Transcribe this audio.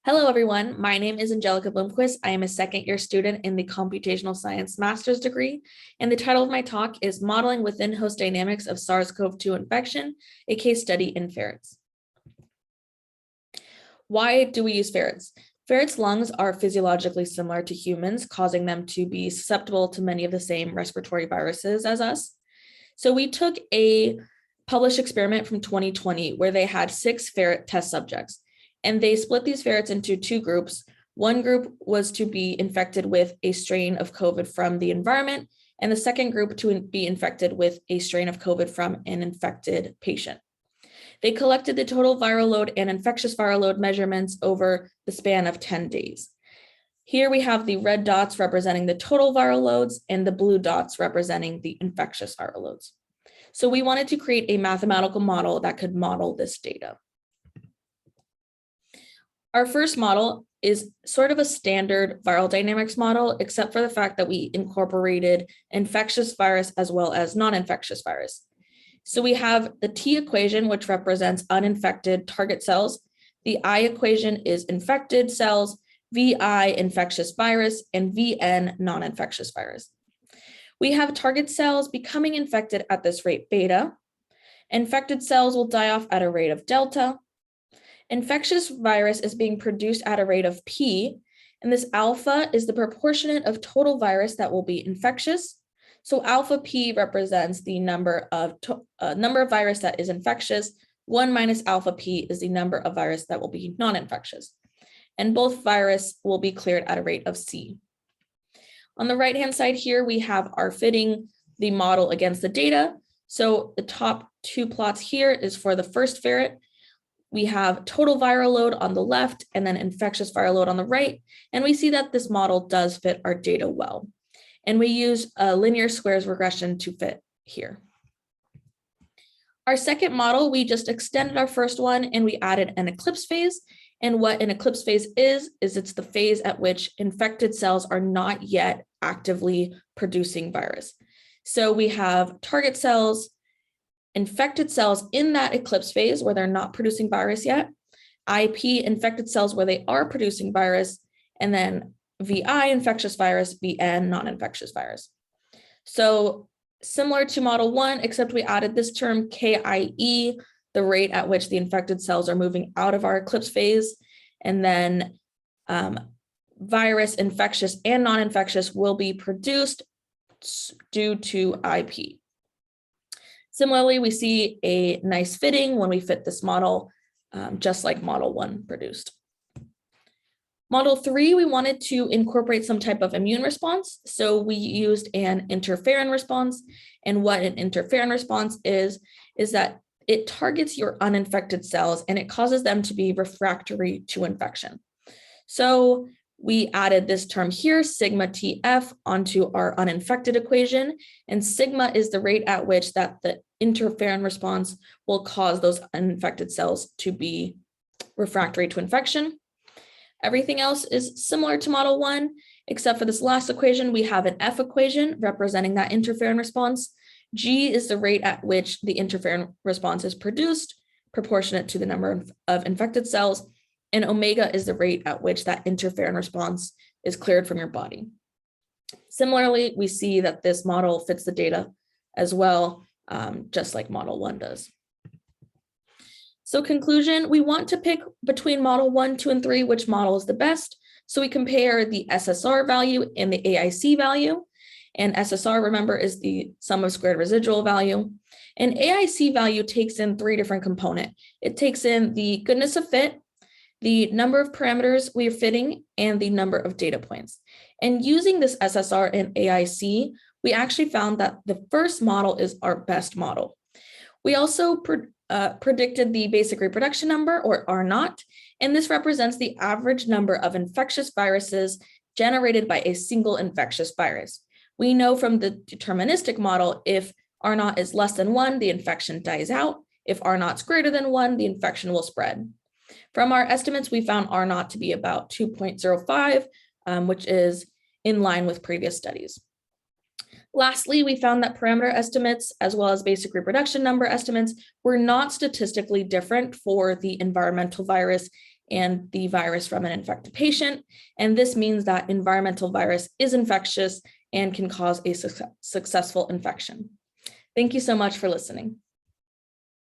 Hello, everyone. My name is Angelica Bloomquist. I am a second-year student in the Computational Science Master's degree, and the title of my talk is Modeling Within Host Dynamics of SARS-CoV-2 Infection, a Case Study in Ferrets. Why do we use ferrets? Ferrets' lungs are physiologically similar to humans, causing them to be susceptible to many of the same respiratory viruses as us. So we took a published experiment from 2020 where they had 6 ferret test subjects. And they split these ferrets into 2 groups. One group was to be infected with a strain of COVID from the environment, and the second group to be infected with a strain of COVID from an infected patient. They collected the total viral load and infectious viral load measurements over the span of 10 days. Here we have the red dots representing the total viral loads and the blue dots representing the infectious viral loads. So we wanted to create a mathematical model that could model this data. Our first model is sort of a standard viral dynamics model, except for the fact that we incorporated infectious virus as well as non-infectious virus. So we have the T equation, which represents uninfected target cells. The I equation is infected cells, VI infectious virus, and VN non-infectious virus. We have target cells becoming infected at this rate beta. Infected cells will die off at a rate of delta. Infectious virus is being produced at a rate of P, and this alpha is the proportionate of total virus that will be infectious. So alpha P represents the number of virus that is infectious. 1 minus alpha P is the number of virus that will be non-infectious. And both virus will be cleared at a rate of C. On the right-hand side here, we have our fitting the model against the data. So the top 2 plots here is for the first ferret. We have total viral load on the left and then infectious viral load on the right. And we see that this model does fit our data well. And we use a linear squares regression to fit here. Our second model, we just extended our first one and we added an eclipse phase. And what an eclipse phase is it's the phase at which infected cells are not yet actively producing virus. So we have target cells, infected cells in that eclipse phase where they're not producing virus yet, IP infected cells where they are producing virus, and then VI infectious virus, VN non-infectious virus. So similar to model 1, except we added this term KIE, the rate at which the infected cells are moving out of our eclipse phase, and then virus, infectious, and non-infectious will be produced due to IP. Similarly, we see a nice fitting when we fit this model, just like model 1 produced. Model 3, we wanted to incorporate some type of immune response. So we used an interferon response. And what an interferon response is that it targets your uninfected cells and it causes them to be refractory to infection. So we added this term here, sigma TF, onto our uninfected equation. And sigma is the rate at which that the interferon response will cause those uninfected cells to be refractory to infection. Everything else is similar to model 1, except for this last equation, we have an F equation representing that interferon response. G is the rate at which the interferon response is produced, proportionate to the number of infected cells. And omega is the rate at which that interferon response is cleared from your body. Similarly, we see that this model fits the data as well, just like model 1 does. So conclusion, we want to pick between model 1, 2, and 3, which model is the best. So we compare the SSR value and the AIC value. And SSR, remember, is the sum of squared residual value. And AIC value takes in 3 different components. It takes in the goodness of fit, the number of parameters we are fitting, and the number of data points. And using this SSR and AIC, we actually found that the first model is our best model. We also predicted the basic reproduction number, or R naught, and this represents the average number of infectious viruses generated by a single infectious virus. We know from the deterministic model, if R naught is less than 1, the infection dies out. If R naught is greater than 1, the infection will spread. From our estimates, we found R naught to be about 2.05, which is in line with previous studies. Lastly, we found that parameter estimates, as well as basic reproduction number estimates, were not statistically different for the environmental virus and the virus from an infected patient. And this means that environmental virus is infectious and can cause a successful infection. Thank you so much for listening.